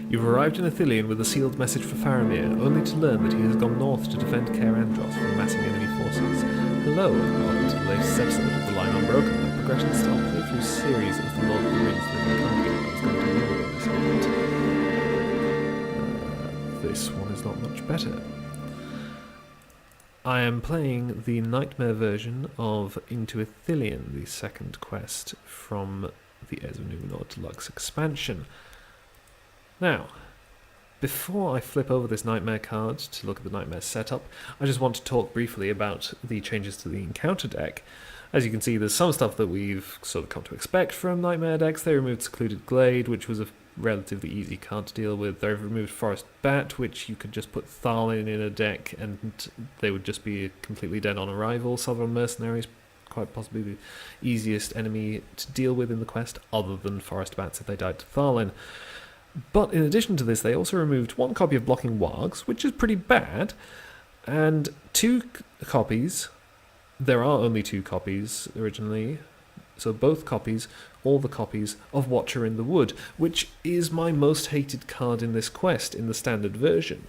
You've arrived in Ithilien with a sealed message for Faramir, only to learn that he has gone north to defend Caer Andros from massing enemy forces. Hello, and welcome to the latest episode of the Line Unbroken, a progression-style playthrough series of the Lord of the Rings that I can't get what I was going to do in this moment. This one is not much better. I am playing the Nightmare version of Into Ithilien, the second quest from the Heirs of Numenor Deluxe expansion. Now, before I flip over this Nightmare card to look at the Nightmare setup, I just want to talk briefly about the changes to the encounter deck. As you can see, there's some stuff that we've sort of come to expect from Nightmare decks. They removed Secluded Glade, which was a relatively easy card to deal with. They've removed Forest Bat, which you could just put Thalin in a deck and they would just be completely dead on arrival. Southern Mercenaries, quite possibly the easiest enemy to deal with in the quest, other than Forest Bats if they died to Thalin. But in addition to this, they also removed one copy of Blocking Wargs, which is pretty bad, and two copies. There are only two copies originally, so both copies, all the copies of Watcher in the Wood, which is my most hated card in this quest in the standard version.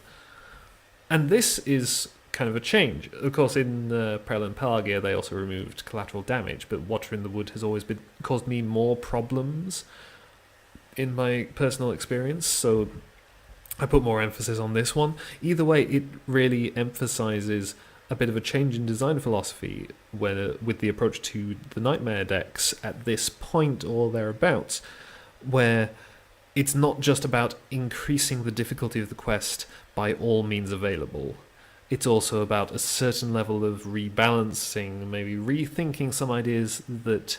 And this is kind of a change. Of course, in Peril and Pelagia, they also removed collateral damage, but Watcher in the Wood has always caused me more problems in my personal experience, so I put more emphasis on this one. Either way, it really emphasizes a bit of a change in design philosophy with the approach to the Nightmare decks at this point or thereabouts, where it's not just about increasing the difficulty of the quest by all means available. It's also about a certain level of rebalancing, maybe rethinking some ideas that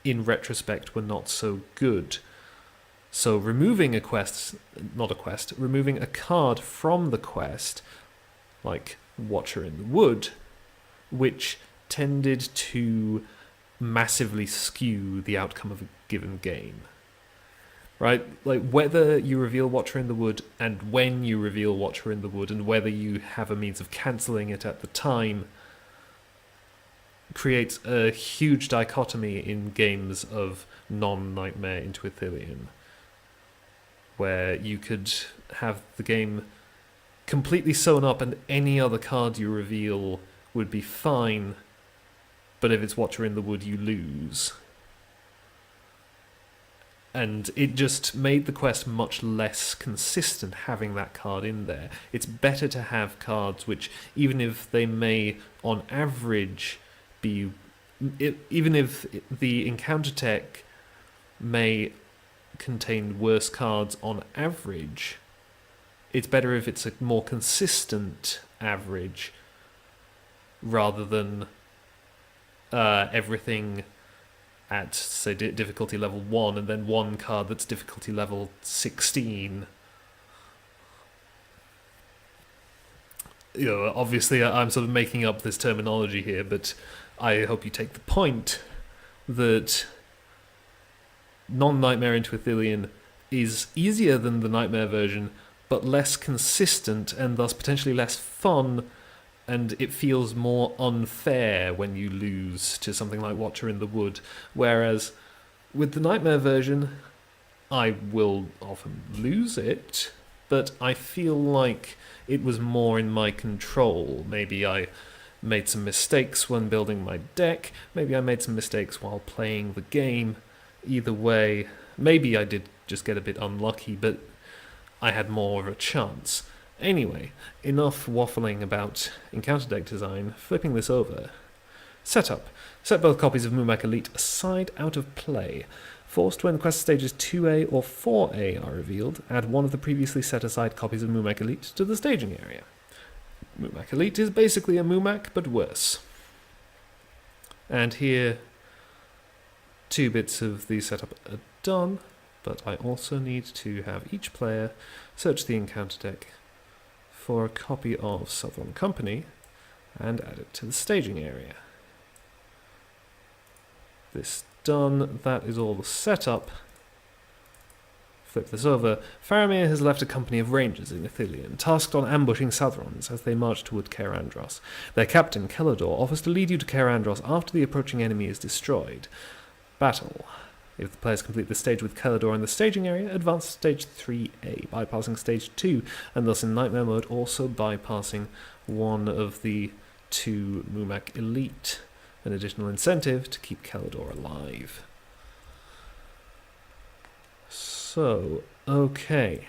in retrospect were not so good. So removing removing a card from the quest, like Watcher in the Wood, which tended to massively skew the outcome of a given game. Right? Like whether you reveal Watcher in the Wood and when you reveal Watcher in the Wood and whether you have a means of cancelling it at the time creates a huge dichotomy in games of non-Nightmare Into Ithilien, where you could have the game completely sewn up and any other card you reveal would be fine, but if it's Watcher in the Wood, you lose. And it just made the quest much less consistent having that card in there. It's better to have cards which, even if they may, on average, be... even if the encounter tech may contain worse cards on average, it's better if it's a more consistent average rather than everything at, say, difficulty level 1 and then one card that's difficulty level 16. You know, obviously I'm sort of making up this terminology here, but I hope you take the point that non-Nightmare Into Ithilien is easier than the Nightmare version, but less consistent and thus potentially less fun, and it feels more unfair when you lose to something like Watcher in the Wood. Whereas with the Nightmare version, I will often lose it, but I feel like it was more in my control. Maybe I made some mistakes when building my deck, maybe I made some mistakes while playing the game. Either way, maybe I did just get a bit unlucky, but I had more of a chance. Anyway, enough waffling about encounter deck design. Flipping this over. Setup. Set both copies of Mumak Elite aside out of play. Forced when quest stages 2A or 4A are revealed, add one of the previously set aside copies of Mumak Elite to the staging area. Mumak Elite is basically a Mumak, but worse. And here, 2 bits of the setup are done, but I also need to have each player search the encounter deck for a copy of Southern Company and add it to the staging area. This done, that is all the setup. Flip this over. Faramir has left a company of rangers in Ithilien, tasked on ambushing Southrons as they march toward Caer Andros. Their captain, Kelador, offers to lead you to Caer Andros after the approaching enemy is destroyed. Battle. If the players complete the stage with Kelador in the staging area, advance to stage 3A, bypassing stage 2, and thus in Nightmare mode also bypassing one of the 2 Mumak Elite, an additional incentive to keep Kelador alive. So, okay.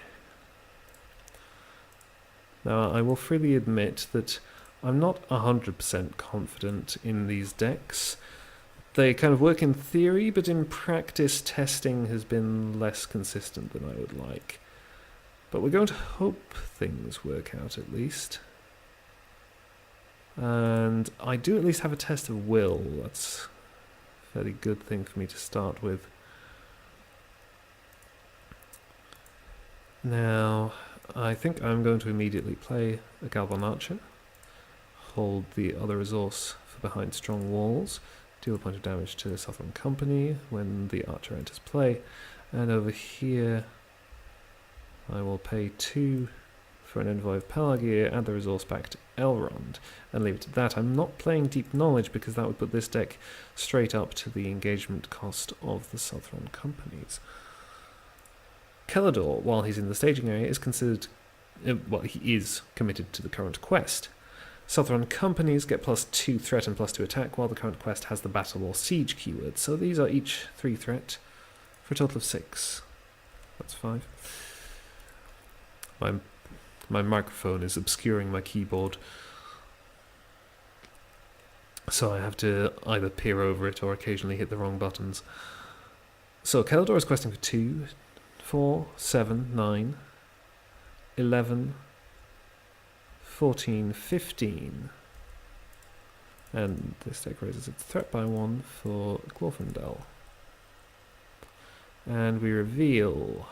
Now, I will freely admit that I'm not 100% confident in these decks. They kind of work in theory, but in practice, testing has been less consistent than I would like. But we're going to hope things work out at least. And I do at least have a test of will. That's a fairly good thing for me to start with. Now, I think I'm going to immediately play a Galvan Archer, hold the other resource for behind strong walls, deal a point of damage to the Southern Company when the Archer enters play, and over here I will pay 2 for an Envoy of Pelagia, add the resource back to Elrond, and leave it at that. I'm not playing Deep Knowledge because that would put this deck straight up to the engagement cost of the Southern Companies. Kelador, while he's in the staging area, is considered, well, he is committed to the current quest. Southern Companies get +2 threat and +2 attack, while the current quest has the battle or siege keyword. So these are each 3 threat, for a total of 6. That's 5. My microphone is obscuring my keyboard, so I have to either peer over it or occasionally hit the wrong buttons. So Kelador is questing for 2, 4, 7, 9, 11, 14, 15. And this deck raises its threat by 1 for Glorfindel. And we reveal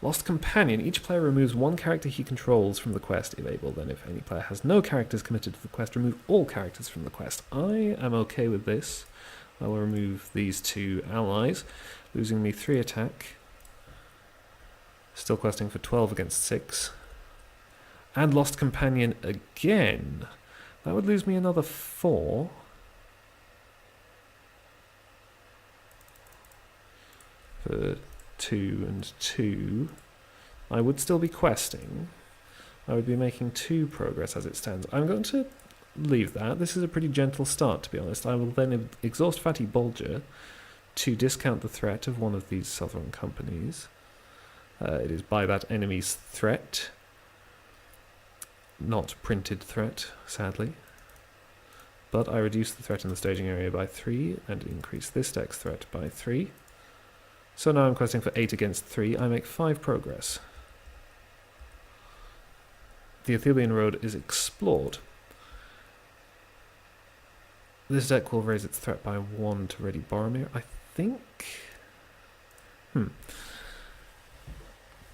Lost Companion. Each player removes 1 character he controls from the quest, if able. Then if any player has no characters committed to the quest, remove all characters from the quest. I am okay with this. I will remove these 2 allies, losing me 3 attack. Still questing for 12 against 6. And Lost Companion again. That would lose me another 4. For 2 and 2. I would still be questing. I would be making 2 progress as it stands. I'm going to leave that. This is a pretty gentle start, to be honest. I will then exhaust Fatty Bulger to discount the threat of one of these Southern Companies. It is by that enemy's threat, not printed threat, sadly. But I reduce the threat in the staging area by 3 and increase this deck's threat by 3. So now I'm questing for 8 against 3. I make 5 progress. The Ithilien Road is explored. This deck will raise its threat by 1 to ready Boromir. I think...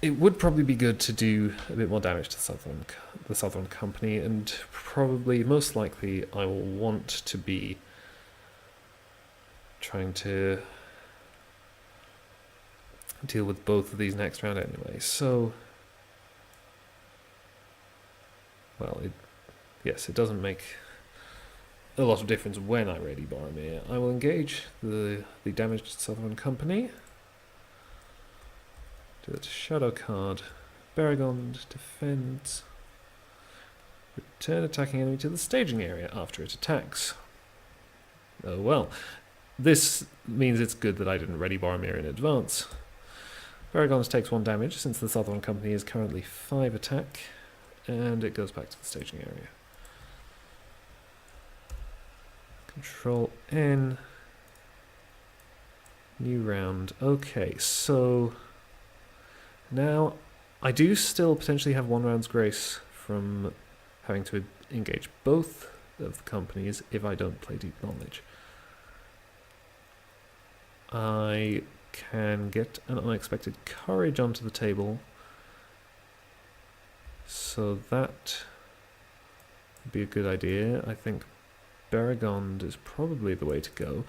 It would probably be good to do a bit more damage to the Southern Company, and probably, most likely, I will want to be trying to deal with both of these next round anyway. So, well, yes, it doesn't make a lot of difference when I ready Boromir. I will engage the damaged Southern Company. Do that shadow card. Baragond defends. Return attacking enemy to the staging area after it attacks. Oh well. This means it's good that I didn't ready Boromir in advance. Baragond takes 1 damage since the Southern Company is currently 5 attack, and it goes back to the staging area. Control N. New round. Okay, so now I do still potentially have 1 round's grace from having to engage both of the companies if I don't play Deep Knowledge. I can get an unexpected courage onto the table, so that would be a good idea. I think Baragond is probably the way to go,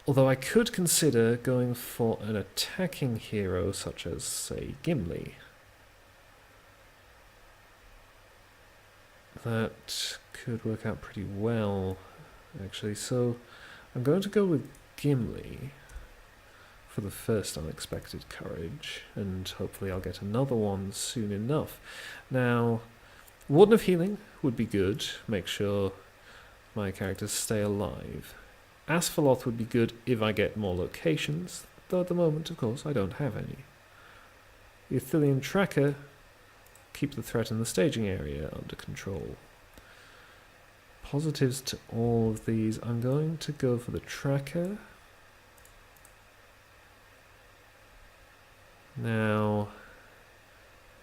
although I could consider going for an attacking hero such as, say, Gimli. That could work out pretty well, actually, so I'm going to go with Gimli for the first unexpected courage, and hopefully I'll get another one soon enough. Now, Warden of Healing would be good, make sure my characters stay alive. Asphalot would be good if I get more locations, though at the moment, of course, I don't have any. The Ithilien Tracker, keep the threat in the staging area under control. Positives to all of these. I'm going to go for the Tracker. Now,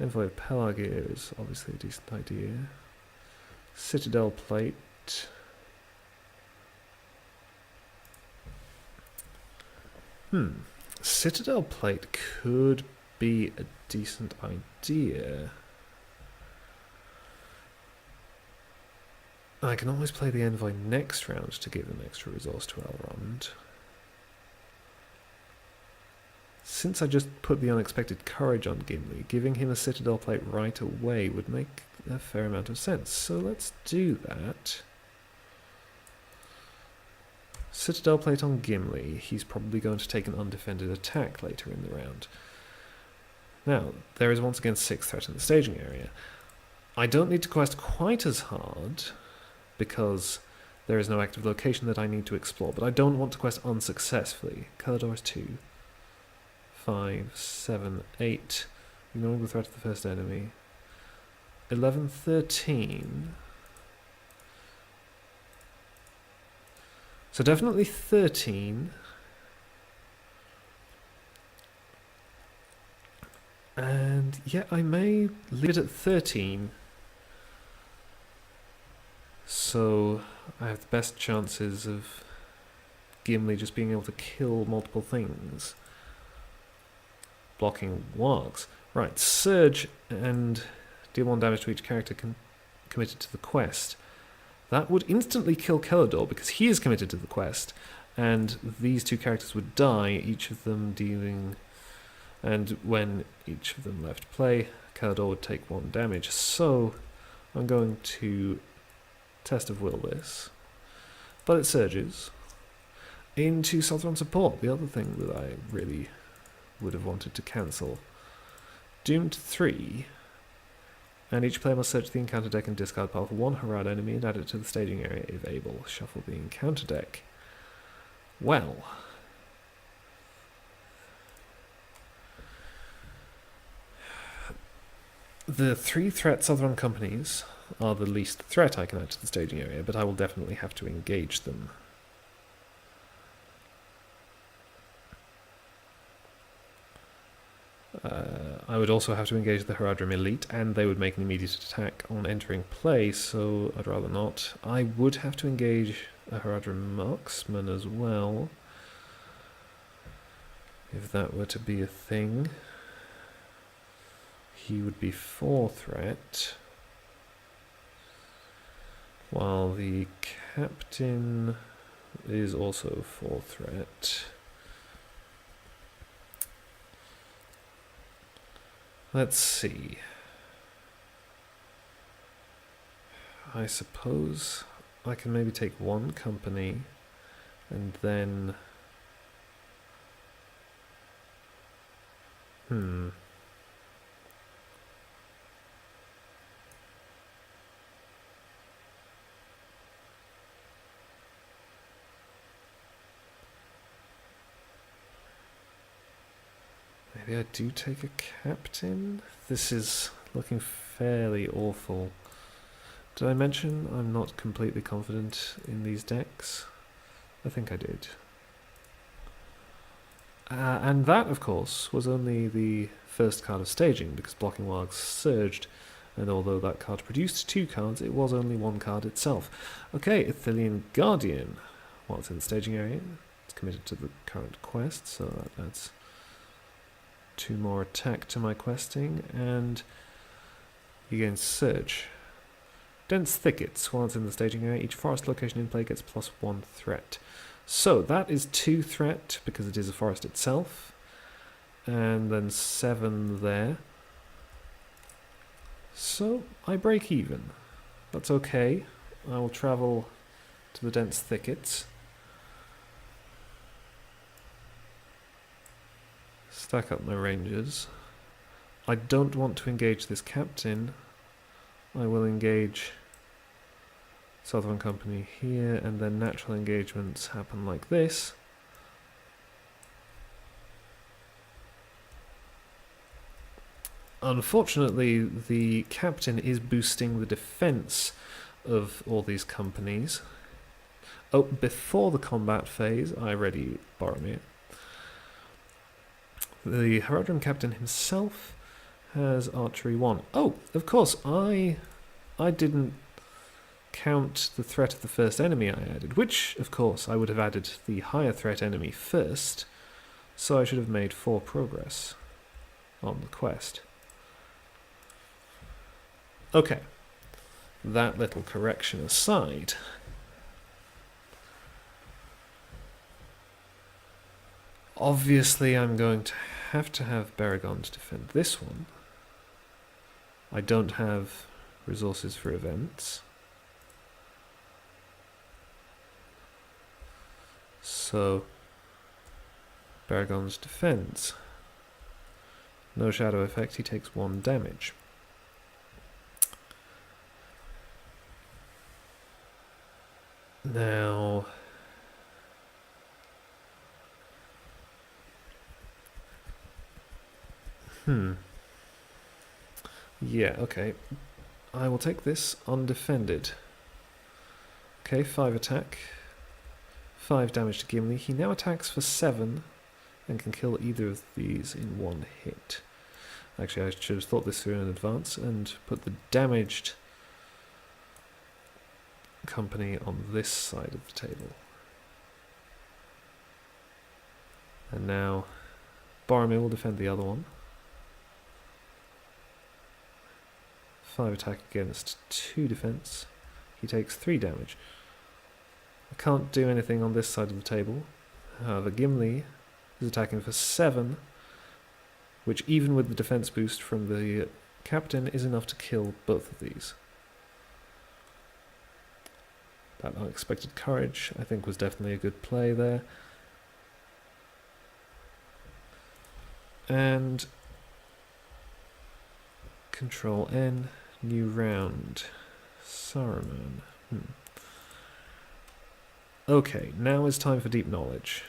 Envoy of Pelagir is obviously a decent idea. Citadel Plate. Citadel Plate could be a decent idea. I can always play the Envoy next round to give an extra resource to Elrond. Since I just put the unexpected courage on Gimli, giving him a Citadel Plate right away would make a fair amount of sense. So let's do that. Citadel Plate on Gimli. He's probably going to take an undefended attack later in the round. Now, there is once again 6 threat in the staging area. I don't need to quest quite as hard, because there is no active location that I need to explore, but I don't want to quest unsuccessfully. Calador is 2, 5, 7, 8, ignoring the threat of the first enemy. 11, 13. So definitely 13. And yeah, I may leave it at 13. So I have the best chances of Gimli just being able to kill multiple things. Blocking wargs. Right, Surge and deal 1 damage to each character committed to the quest. That would instantly kill Calador because he is committed to the quest, and these 2 characters would die, each of them dealing... And when each of them left play, Calador would take 1 damage. So I'm going to Test of Will this. But it surges into Southron Support, the other thing that I really would have wanted to cancel. Doomed 3. And each player must search the encounter deck and discard pile for 1 Harad enemy and add it to the staging area if able. Shuffle the encounter deck. Well... The 3 threat Southron companies are the least threat I can add to the staging area, but I will definitely have to engage them. I would also have to engage the Haradrim Elite, and they would make an immediate attack on entering play, so I'd rather not. I would have to engage a Haradrim Marksman as well, if that were to be a thing. He would be 4 threat, while the captain is also 4 threat. Let's see. I suppose I can maybe take 1 company and then... Maybe I do take a captain? This is looking fairly awful. Did I mention I'm not completely confident in these decks? I think I did. And that, of course, was only the first card of staging, because Blocking Wargs surged, and although that card produced 2 cards, it was only 1 card itself. Okay, Ithilien Guardian. Well, it's in the staging area. It's committed to the current quest, so that adds 2 more attack to my questing, and he gains Surge. Dense Thickets. While it's in the staging area, each forest location in play gets +1 threat. So that is 2 threat, because it is a forest itself, and then 7 there. So I break even. That's okay. I will travel to the Dense Thickets. stack up my rangers. I don't want to engage this captain. I will engage Southern Company here, and then natural engagements happen like this. Unfortunately, the captain is boosting the defense of all these companies. Oh, before the combat phase, I ready Boromir. The Herodrum captain himself has archery 1. Oh, of course, I didn't count the threat of the first enemy I added, which, of course, I would have added the higher threat enemy first, so I should have made 4 progress on the quest. Okay, that little correction aside, obviously I'm going to have Baragon to defend this one. I don't have resources for events. So, Baragon's defends. No shadow effect, he takes 1 damage. Now, yeah, okay. I will take this undefended. Okay, 5 attack. 5 damage to Gimli. He now attacks for 7 and can kill either of these in 1 hit. Actually, I should have thought this through in advance and put the damaged company on this side of the table. And now Boromir will defend the other one. 5 attack against 2 defense. He takes 3 damage. I can't do anything on this side of the table. However, Gimli is attacking for 7, which even with the defense boost from the captain is enough to kill both of these. That unexpected courage, I think, was definitely a good play there. And Control N, new round. Saruman. Okay, now is time for deep knowledge.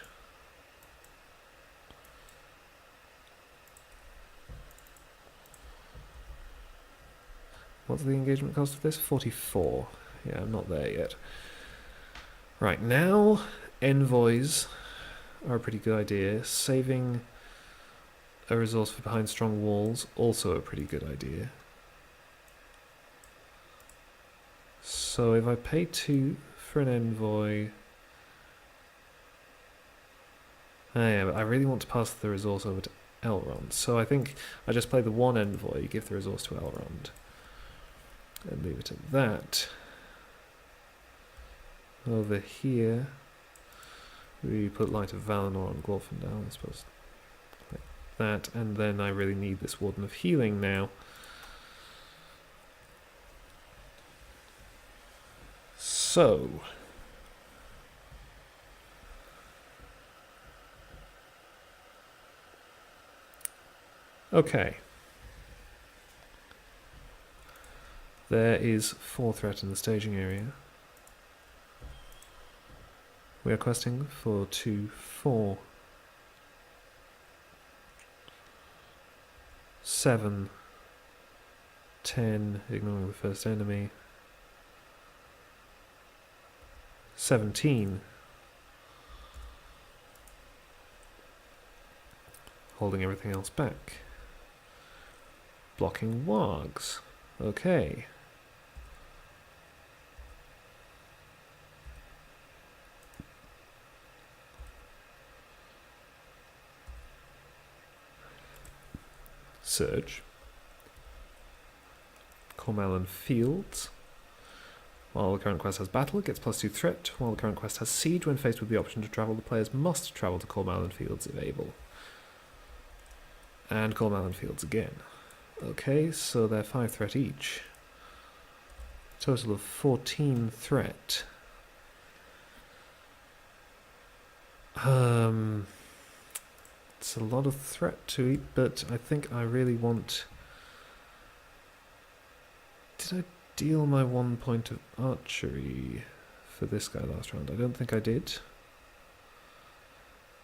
What's the engagement cost of this? 44. Yeah, I'm not there yet. Right, now envoys are a pretty good idea. Saving a resource for behind strong walls, also a pretty good idea. So if I pay 2 for an envoy... yeah, but I really want to pass the resource over to Elrond. So I think I just play the 1 envoy, give the resource to Elrond. And leave it at that. Over here, we put Light of Valinor on Glorfindel, I suppose. Like that, and then I really need this Warden of Healing now. So... okay. There is 4 threat in the staging area. We are questing for 2, 4, 7, 10, ignoring the first enemy, 17, holding everything else back, blocking wargs, okay. Surge. Cormellan Fields. While the current quest has battle, it gets +2 threat. While the current quest has siege, when faced with the option to travel, the players must travel to Cormellan Fields if able. And Cormellan Fields again. Okay, so they're 5 threat each. Total of 14 threat. It's a lot of threat to eat, but I think I really want... Did I deal my 1 point of archery for this guy last round? I don't think I did.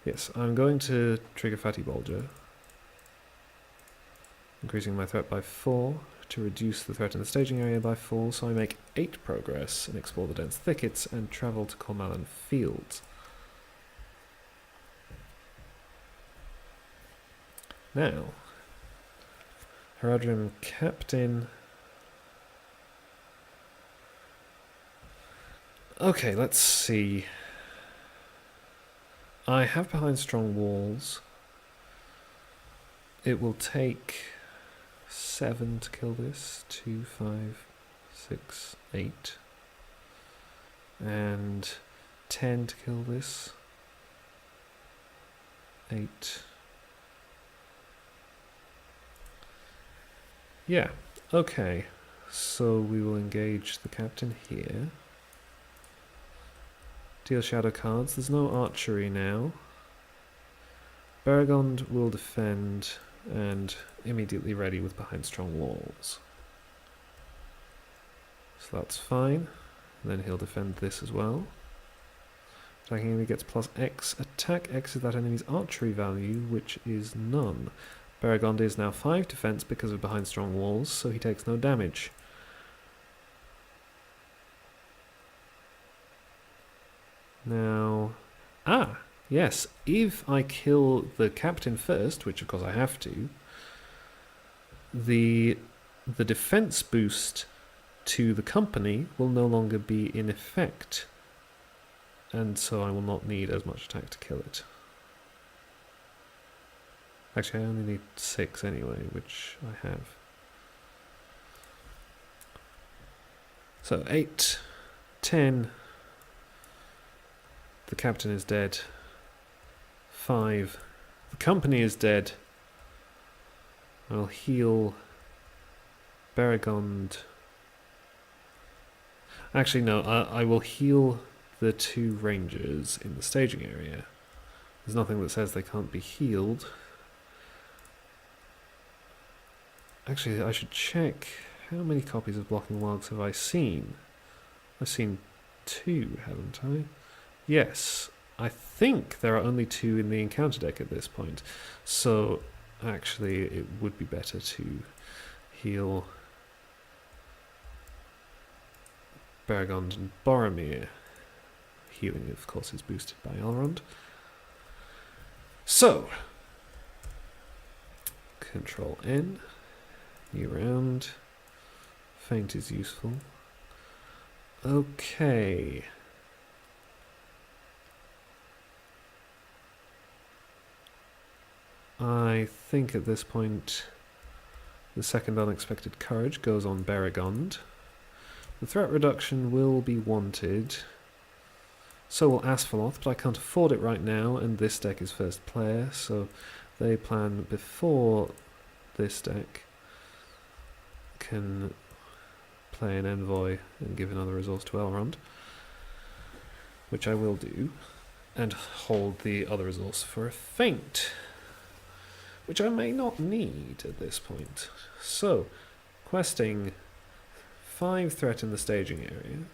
Yes, I'm going to trigger Fatty Bulger, increasing my threat by 4 to reduce the threat in the staging area by 4, so I make 8 progress and explore the dense thickets and travel to Cormallen Fields. Now, Haradrim Captain. Okay, let's see. I have behind strong walls. It will take 7 to kill this. 2, 5, 6, 8. And 10 to kill this. 8. Yeah, okay. So we will engage the captain here. Deal shadow cards. There's no archery now. Baragond will defend and immediately ready with behind strong walls. So that's fine. And then he'll defend this as well. Attacking enemy gets plus X. Attack X is that enemy's archery value, which is none. Baragond is now 5 defense because of behind strong walls, so he takes no damage. Now, yes, if I kill the captain first, which of course I have to, the defense boost to the company will no longer be in effect, and so I will not need as much attack to kill it. Actually, I only need 6 anyway, which I have. So 8, 10. The captain is dead. 5. The company is dead. I'll heal Baragond. Actually, no, I will heal the 2 rangers in the staging area. There's nothing that says they can't be healed. Actually, I should check how many copies of Blocking Logs have I seen. I've seen 2, haven't I? Yes, I think there are only 2 in the encounter deck at this point. So, actually, it would be better to heal Baragond and Boromir. Healing, of course, is boosted by Elrond. So, Control N. New round. Feint is useful. Okay. I think at this point the second unexpected courage goes on Baragond. The threat reduction will be wanted. So will Asphalloth, but I can't afford it right now, and this deck is first player, so they plan before this deck can play an envoy and give another resource to Elrond, which I will do, and hold the other resource for a feint, which I may not need at this point. So, questing 5 threat in the staging area.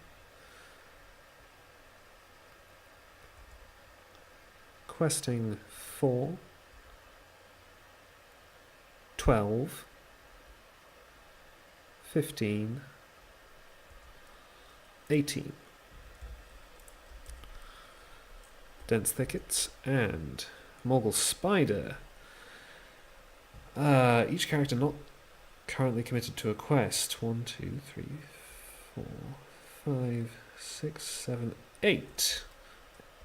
Questing 4, 12, 15, 18. Dense thickets and Morgul Spider. Each character not currently committed to a quest. 1, 2, 3, 4, 5, 6, 7, 8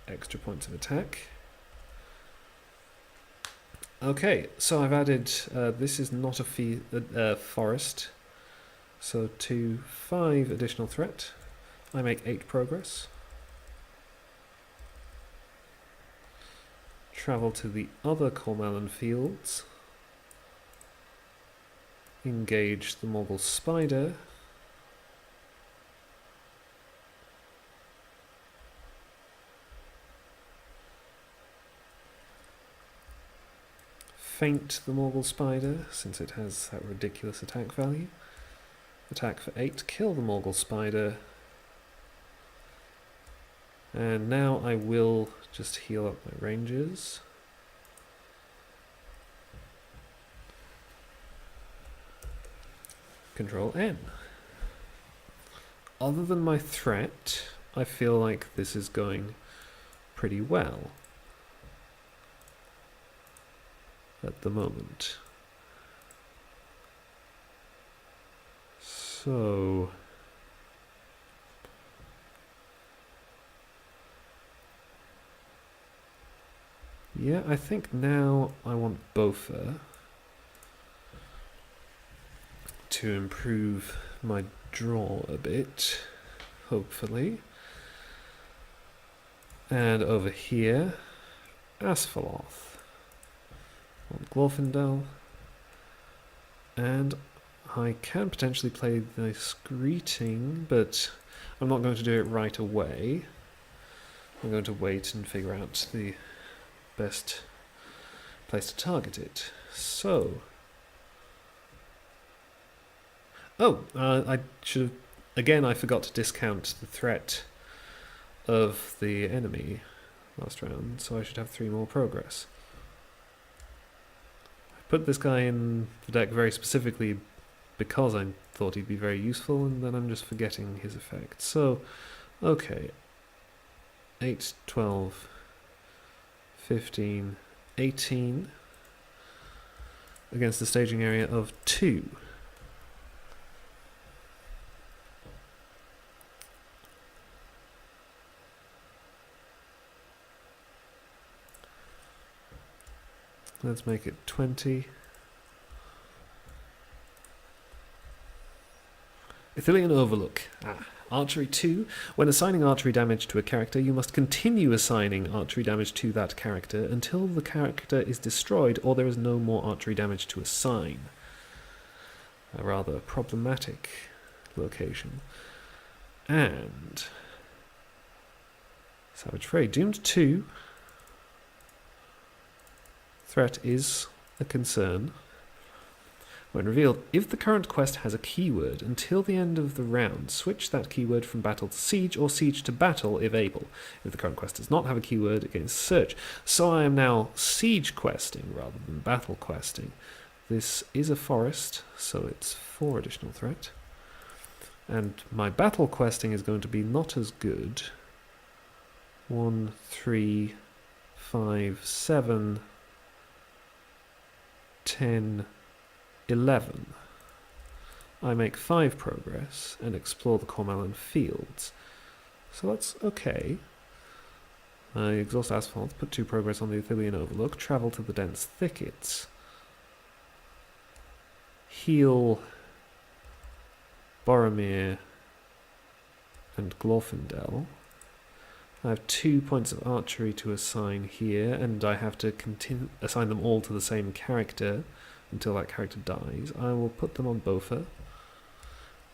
extra points of attack. Okay, so I've added, this is not a forest, so to 5 additional threat, I make 8 progress. Travel to the other Cormallen Fields. Engage the Morgul Spider. feint the Morgul Spider, since it has that ridiculous attack value. Attack for 8, kill the Morgul Spider. And now I will just heal up my rangers. Control N. Other than my threat, I feel like this is going pretty well at the moment. So yeah, I think now I want Bofa to improve my draw a bit, hopefully. And over here, Asphalloth on Glorfindel. And I can potentially play this greeting, but I'm not going to do it right away. I'm going to wait and figure out the best place to target it. So, I should have, again, I forgot to discount the threat of the enemy last round, so I should have 3 more progress. I put this guy in the deck very specifically because I thought he'd be very useful, and then I'm just forgetting his effect. So, okay, 8, 12, 15, 18 against the staging area of 2. Let's make it 20. Ithilien Overlook. Archery 2. When assigning archery damage to a character, you must continue assigning archery damage to that character until the character is destroyed or there is no more archery damage to assign. A rather problematic location. And Savage Fray. Doomed 2. Threat is a concern. When revealed, if the current quest has a keyword, until the end of the round, switch that keyword from battle to siege or siege to battle if able. If the current quest does not have a keyword, against search. So I am now siege questing rather than battle questing. This is a forest, so it's 4 additional threat. And my battle questing is going to be not as good. 1, 3, 5, 7, 10, 11. I make 5 progress and explore the Cormellan fields. So that's okay. I exhaust Asphalt, put 2 progress on the Ithilien Overlook, travel to the dense thickets. Heal Boromir and Glorfindel. I have 2 points of archery to assign here, and I have to assign them all to the same character until that character dies. I will put them on Bofa,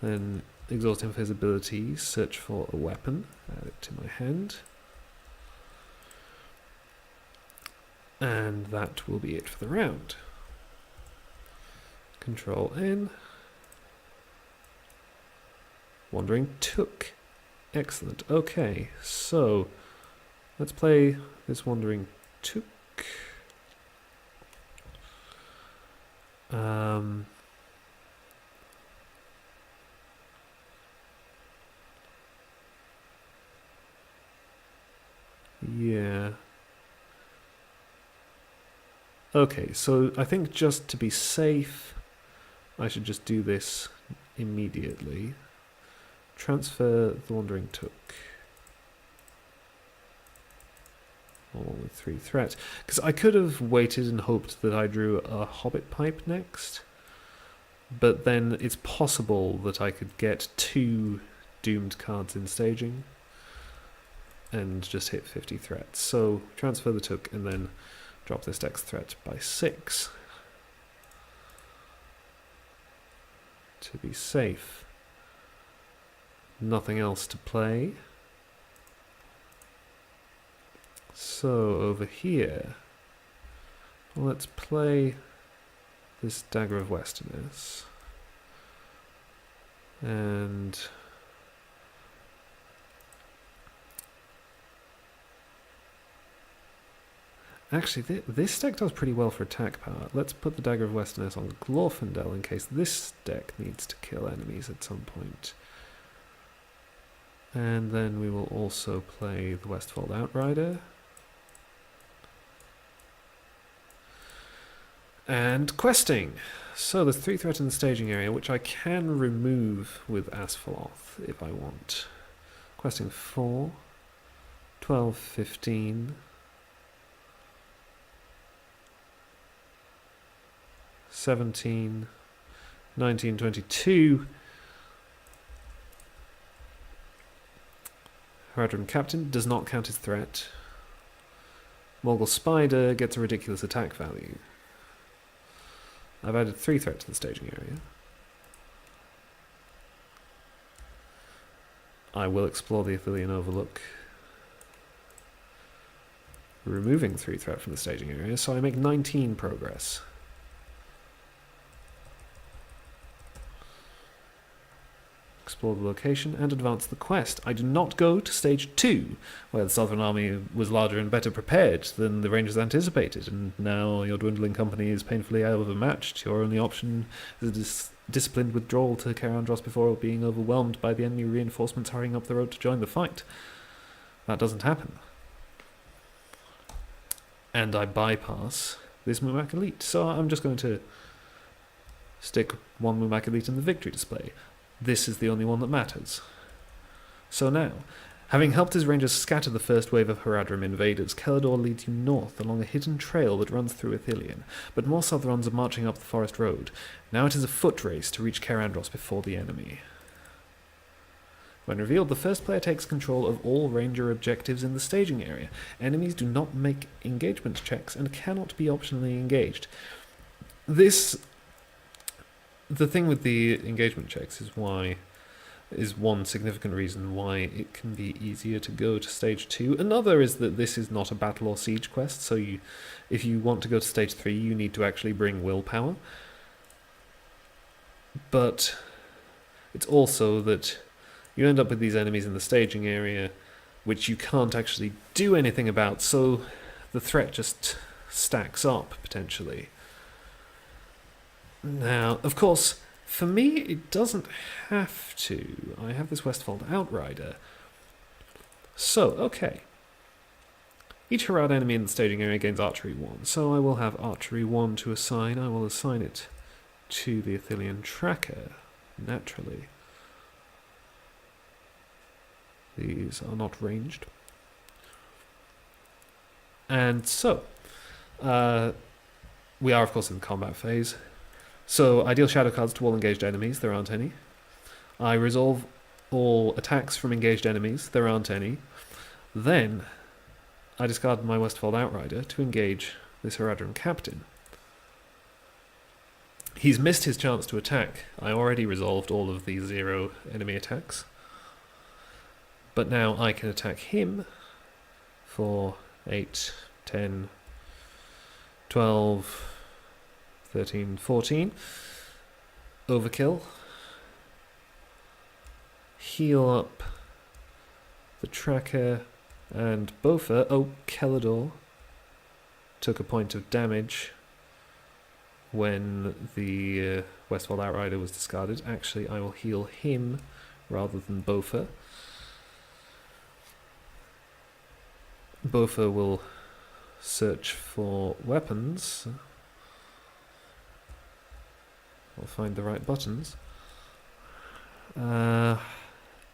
then exhaust him for his abilities, search for a weapon, add it to my hand, and that will be it for the round. Control N. Wandering Took. Excellent. Okay, so let's play this Wandering Took. Yeah. Okay, so I think just to be safe, I should just do this immediately. Transfer the Wandering Took. Along with 3 threat. Because I could have waited and hoped that I drew a Hobbit Pipe next. But then it's possible that I could get 2 doomed cards in staging. And just hit 50 threats. So transfer the Took and then drop this dex threat by 6. To be safe. Nothing else to play. So over here Let's play this Dagger of Westerness. And actually, this deck does pretty well for attack power. Let's put the Dagger of Westerness on Glorfindel in case this deck needs to kill enemies at some point. And then we will also play the Westfold Outrider. And questing. So there's 3 threats in the staging area, which I can remove with Asphalloth if I want. Questing 4, 12, 15, 17, 19, 22. Haradrim Captain does not count as threat. Morgul Spider gets a ridiculous attack value. I've added 3 threats to the staging area. I will explore the Ithilien Overlook, removing 3 threat from the staging area, so I make 19 progress. Explore the location and advance the quest. I do not go to stage 2, where the Southern Army was larger and better prepared than the Rangers anticipated, and now your dwindling company is painfully overmatched. Your only option is a disciplined withdrawal to Kerandros before being overwhelmed by the enemy reinforcements hurrying up the road to join the fight. That doesn't happen. And I bypass this Mumak Elite, so I'm just going to stick 1 Mumak Elite in the victory display. This is the only one that matters. So now, having helped his rangers scatter the first wave of Haradrim invaders, Kelador leads you north along a hidden trail that runs through Ithilien, but more Southrons are marching up the forest road. Now it is a foot race to reach Kerandros before the enemy. When revealed, the first player takes control of all ranger objectives in the staging area. Enemies do not make engagement checks and cannot be optionally engaged. The thing with the engagement checks is one significant reason why it can be easier to go to stage 2. Another is that this is not a battle or siege quest, so if you want to go to stage 3, you need to actually bring willpower. But it's also that you end up with these enemies in the staging area which you can't actually do anything about, so the threat just stacks up, potentially. Now, of course, for me, it doesn't have to. I have this Westfold Outrider. So, okay. Each Harad enemy in the staging area gains Archery 1, so I will have Archery 1 to assign. I will assign it to the Ithilien Tracker, naturally. These are not ranged. And so, we are, of course, in the combat phase. So I deal shadow cards to all engaged enemies, there aren't any. I resolve all attacks from engaged enemies, there aren't any. Then I discard my Westfold Outrider to engage this Haradrim Captain. He's missed his chance to attack. I already resolved all of the 0 enemy attacks. But now I can attack him for 8, 10, 12... 13, 14. Overkill. Heal up the tracker and Bofa. Oh, Kelador took a point of damage when the Westfold Outrider was discarded. Actually, I will heal him rather than Bofa. Bofa will search for weapons. I'll find the right buttons.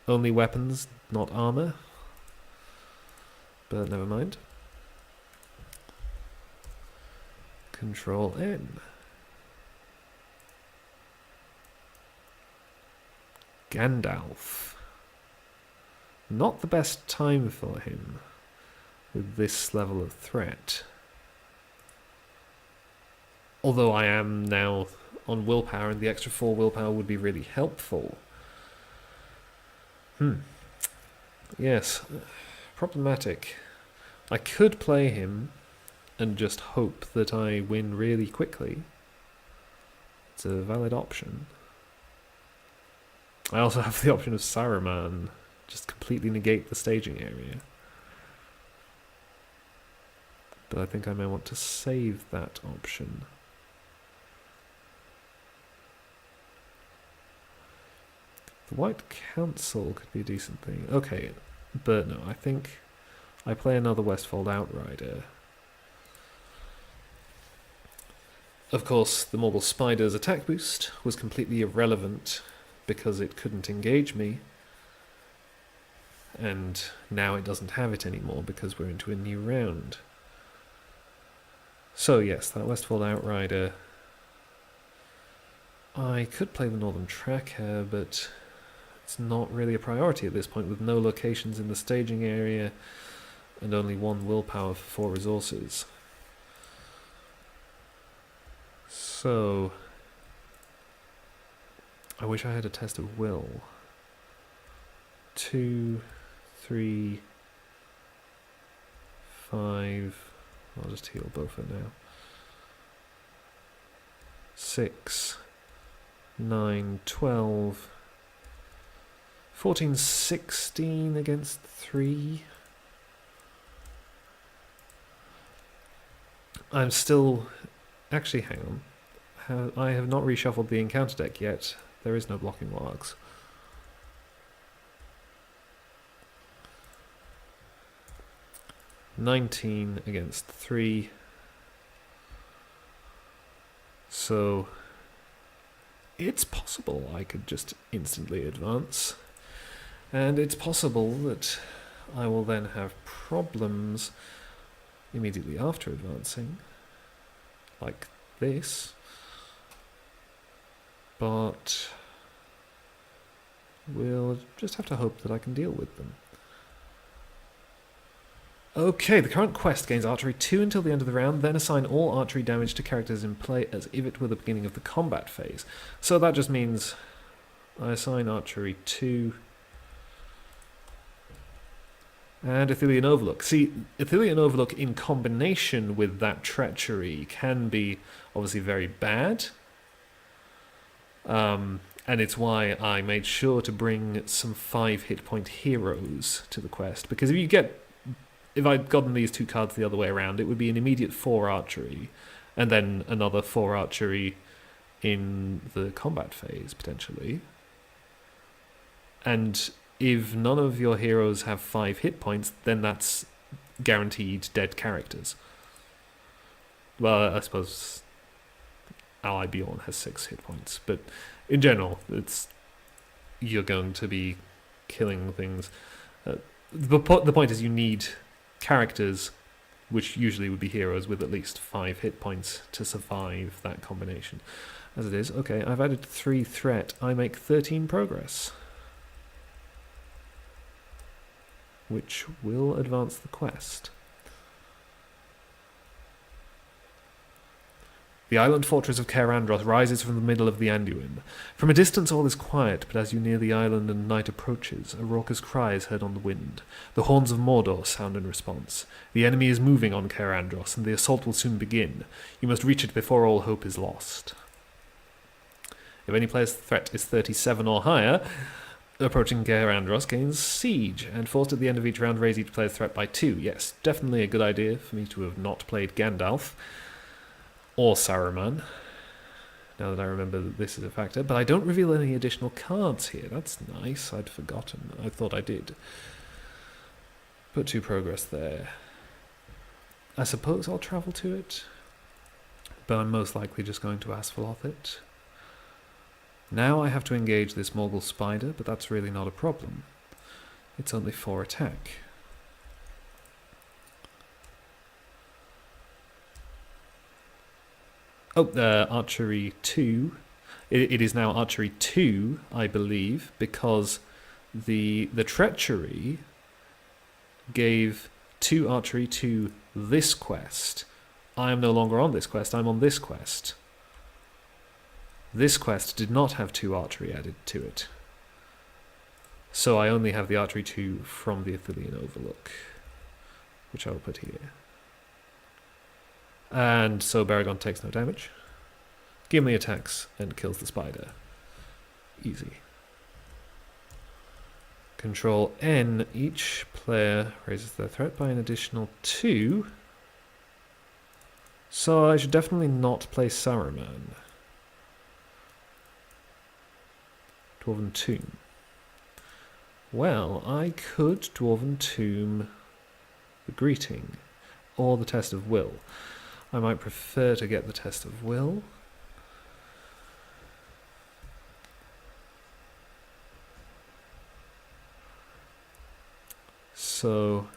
Only weapons, not armor. But never mind. Control N. Gandalf. Not the best time for him with this level of threat. Although I am now on willpower, and the extra 4 willpower would be really helpful. Yes, problematic. I could play him and just hope that I win really quickly. It's a valid option. I also have the option of Saruman, just completely negate the staging area. But I think I may want to save that option. The White Council could be a decent thing. Okay, but no, I think I play another Westfold Outrider. Of course, the Morgul Spider's attack boost was completely irrelevant because it couldn't engage me. And now it doesn't have it anymore because we're into a new round. So yes, that Westfold Outrider. I could play the Northern Tracker, but it's not really a priority at this point with no locations in the staging area and only 1 willpower for 4 resources. So I wish I had a test of will. 2, 3, 5. I'll just heal both for now. 6, 9, 12, 14, 16 against 3. I'm still... Actually, hang on. I have not reshuffled the encounter deck yet. There is no blocking wargs. $19 against 3. So it's possible I could just instantly advance. And it's possible that I will then have problems immediately after advancing. Like this. But we'll just have to hope that I can deal with them. Okay, the current quest gains archery 2 until the end of the round, then assign all archery damage to characters in play as if it were the beginning of the combat phase. So that just means I assign archery 2 and Ithilien Overlook. See, Ithilien Overlook in combination with that treachery can be obviously very bad. And it's why I made sure to bring some 5 hit point heroes to the quest, because if I'd gotten these 2 cards the other way around, it would be an immediate 4 archery, and then another 4 archery in the combat phase, potentially. And if none of your heroes have 5 hit points, then that's guaranteed dead characters. Well, I suppose Ally Bjorn has 6 hit points, but in general, you're going to be killing things. The point is you need characters, which usually would be heroes, with at least 5 hit points to survive that combination. As it is, okay, I've added 3 threat. I make 13 progress, which will advance the quest. The island fortress of Caer Andros rises from the middle of the Anduin. From a distance all is quiet, but as you near the island and night approaches, a raucous cry is heard on the wind. The horns of Mordor sound in response. The enemy is moving on Caer Andros, and the assault will soon begin. You must reach it before all hope is lost. If any player's threat is 37 or higher, approaching Caer Andros gains siege, and forced at the end of each round raise each player's threat by 2. Yes, definitely a good idea for me to have not played Gandalf or Saruman, now that I remember that this is a factor. But I don't reveal any additional cards here. That's nice. I'd forgotten. I thought I did. Put 2 progress there. I suppose I'll travel to it, but I'm most likely just going to Asphalloth it. Now I have to engage this Morgul Spider, but that's really not a problem. It's only 4 attack. Oh, archery 2. It is now archery 2, I believe, because the treachery gave 2 archery to this quest. I am no longer on this quest, I'm on this quest. This quest did not have 2 archery added to it. So I only have the archery 2 from the Ithilien Overlook, which I will put here. And so Baragon takes no damage. Gimli attacks and kills the spider. Easy. Control N, each player raises their threat by an additional 2. So I should definitely not play Saruman. Dwarven Tomb. Well, I could Dwarven Tomb the Greeting, or the Test of Will. I might prefer to get the Test of Will. So,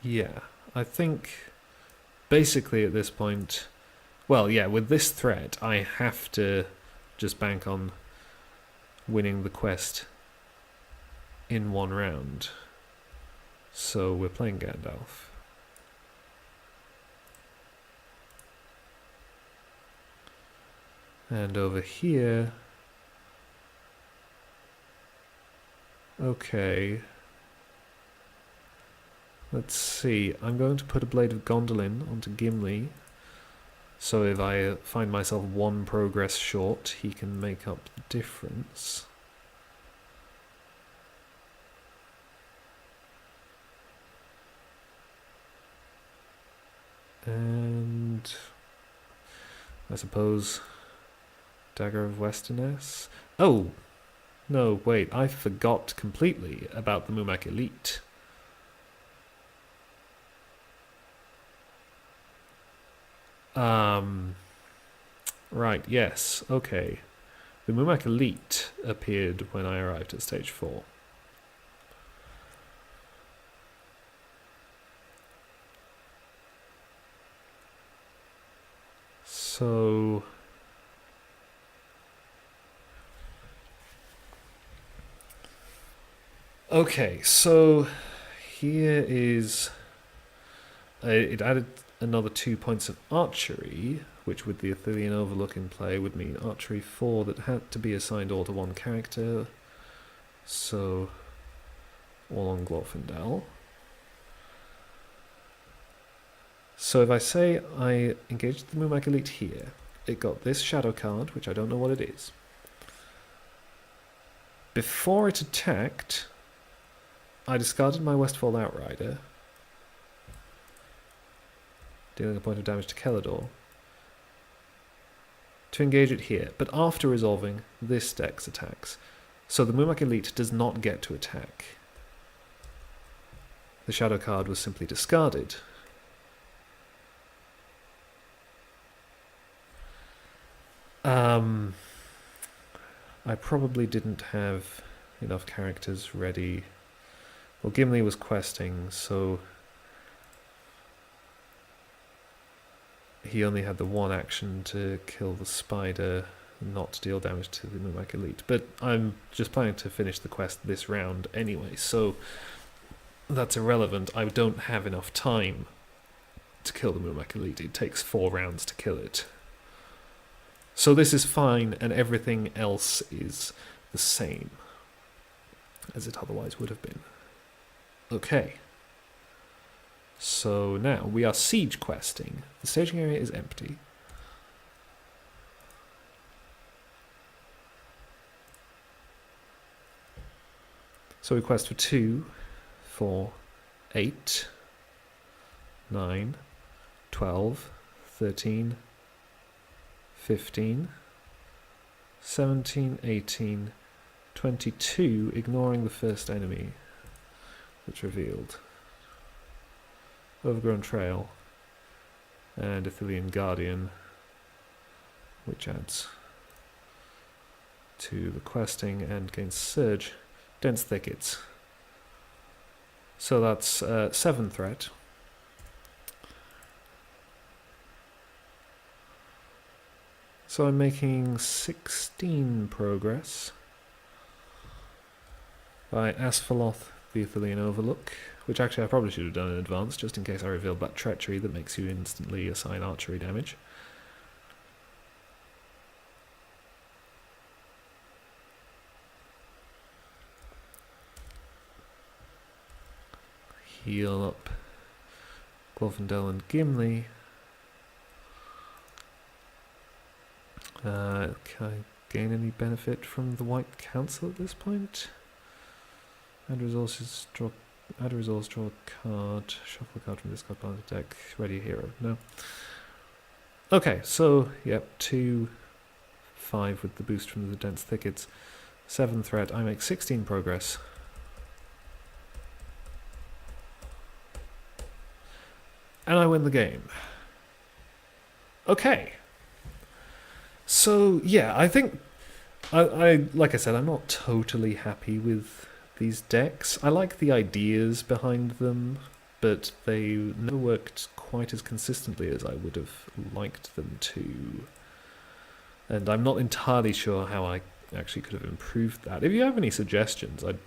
yeah, I think basically at this point, well, yeah, with this threat, I have to just bank on winning the quest in one round. So we're playing Gandalf. And over here, okay, let's see, I'm going to put a Blade of Gondolin onto Gimli, so if I find myself 1 progress short, he can make up the difference. And I suppose Dagger of Westerness. Oh! No, wait, I forgot completely about the Mumak Elite. Right, yes, okay. The Mumak Elite appeared when I arrived at stage 4. So... okay, so here is... it added another 2 points of archery, which with the Ithilien Overlook in play would mean archery 4 that had to be assigned all to one character. So, all on Glorfindel. So if I say I engaged the Mumak Elite here, it got this shadow card, which I don't know what it is. Before it attacked, I discarded my Westfall Outrider, dealing a point of damage to Kelador, to engage it here, but after resolving this deck's attacks. So the Mumak Elite does not get to attack. The shadow card was simply discarded. I probably didn't have enough characters ready. Well, Gimli was questing, so he only had the 1 action to kill the spider, not to deal damage to the Mumak Elite. But I'm just planning to finish the quest this round anyway, so that's irrelevant. I don't have enough time to kill the Mumak Elite. It takes 4 rounds to kill it. So this is fine, and everything else is the same as it otherwise would have been. Okay. So now we are siege questing. The staging area is empty. So we quest for 2, 4, 8, 9, 12, 13, 15, 17, 18, 22, ignoring the first enemy that's revealed. Overgrown Trail, and Ithilien Guardian, which adds to the questing and gains Surge. Dense Thickets. So that's 7 threat. So I'm making 16 progress by Asphalloth, the Ithilien Overlook, which actually I probably should have done in advance, just in case I revealed that treachery that makes you instantly assign archery damage. Heal up Glorfindel and Gimli. Can I gain any benefit from the White Council at this point? Add resources, add a resource, draw a card, shuffle a card from this card pile of the deck, ready a hero. No. Okay, so, yep, 2, 5 with the boost from the dense thickets. 7 threat, I make 16 progress. And I win the game. Okay. So, yeah, I think, like I said, I'm not totally happy with these decks. I like the ideas behind them, but they never worked quite as consistently as I would have liked them to. And I'm not entirely sure how I actually could have improved that. If you have any suggestions, I'd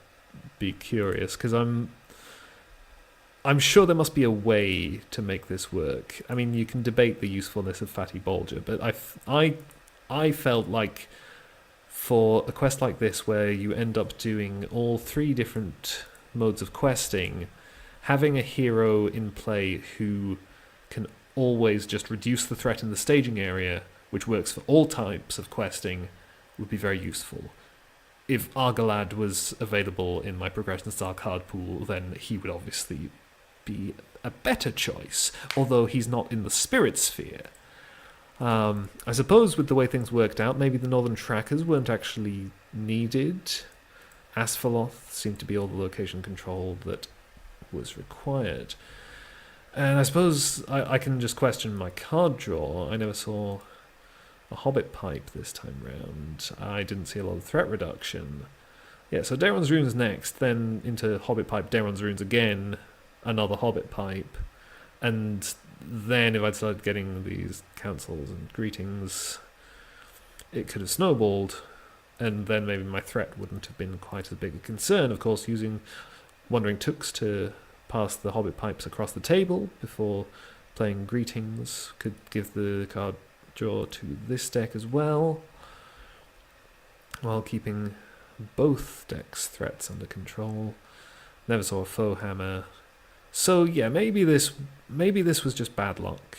be curious, because I'm sure there must be a way to make this work. I mean, you can debate the usefulness of Fatty Bolger, but I felt like for a quest like this where you end up doing all 3 different modes of questing, having a hero in play who can always just reduce the threat in the staging area, which works for all types of questing, would be very useful. If Argalad was available in my progression style card pool, then he would obviously be a better choice, although he's not in the spirit sphere. I suppose with the way things worked out, maybe the Northern Trackers weren't actually needed. Asphalloth seemed to be all the location control that was required. And I suppose I can just question my card draw. I never saw a Hobbit Pipe this time round. I didn't see a lot of threat reduction. Yeah, so Daeron's Runes next, then into Hobbit Pipe, Daeron's Runes again, another Hobbit Pipe, and then if I'd started getting these councils and greetings, it could have snowballed, and then maybe my threat wouldn't have been quite as big a concern. Of course, using Wandering Tooks to pass the Hobbit Pipes across the table before playing greetings could give the card draw to this deck as well, while keeping both decks' threats under control. Never saw a Foe Hammer. So yeah, maybe this was just bad luck.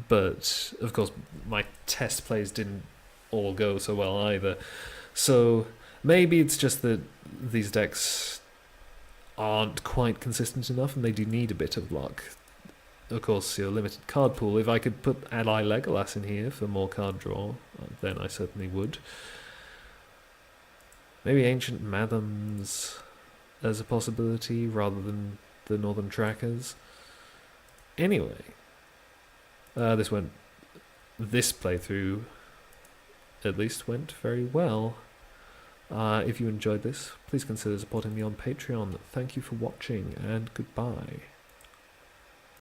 But of course my test plays didn't all go so well either. So maybe it's just that these decks aren't quite consistent enough and they do need a bit of luck. Of course, your limited card pool, if I could put Ally Legolas in here for more card draw, then I certainly would. Maybe Ancient Mathams as a possibility rather than the Northern Trackers. Anyway, this playthrough at least went very well. If you enjoyed this, please consider supporting me on Patreon. Thank you for watching, and goodbye.